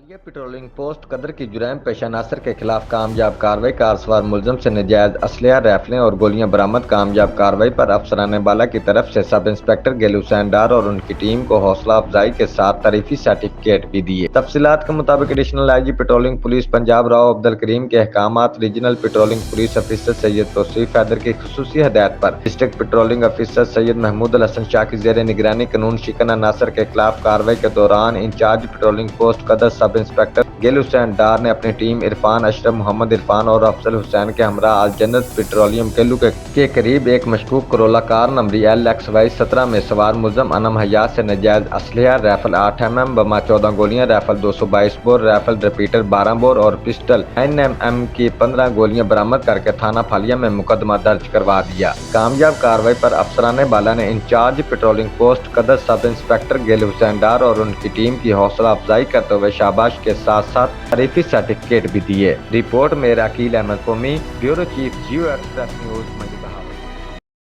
حالیہ patrolling post قدر کی جرائم پیش عناصر کے خلاف کامیاب کارروائی کار سوار ملزم سے ناجائز اسلحہ رائفلیں اور گولیاں برآمد کامیاب کارروائی پر افسران بالا کی طرف سے سب انسپکٹر گیل حسین ڈار اور ان کی ٹیم کو حوصلہ افزائی کے ساتھ تعریفی سرٹیفکیٹ بھی دیے۔ تفصیلات کے مطابق additional I G patrolling police Punjab Rao Abdul Karim کے احکامات، regional patrolling police officer Syed Tauseef Haider کی خصوصی ہدایت پر district patrolling officer Syed Mahmood ul Hassan Shah کی زیر نگرانی قانون شکن عناصر کے خلاف کارروائی کے دوران انچارج پیٹرولنگ پوسٹ قدر سب انسپکٹر گیل حسین ڈار نے اپنی ٹیم عرفان اشرف، محمد عرفان اور افضل حسین کے ہمراہ الجنت پیٹرولیم کیلو کے قریب ایک مشکوک کرولا کار نمبر LXY 17 میں سوار ملزم انم حیات سے ناجائز اسلحہ رائفل 8mm، بم 14 گولیاں، rifle 222 bore, rifle repeater 12 bore اور پسٹل 9mm کی 15 گولیاں برآمد کر کے تھانہ پھالیا میں مقدمہ درج کروا دیا۔ کامیاب کارروائی پر افسران بالا نے انچارج پیٹرولنگ پوسٹ قدر سب انسپکٹر گیل حسین ڈار اور ان کی ٹیم کی حوصلہ افزائی کرتے ہوئے شاباش کے ساتھ ساتھ تعریفی سرٹیفکیٹ بھی دیے۔ رپورٹ میرا Aqeel Ahmed Qaumi, bureau chief Geo express news, مجھے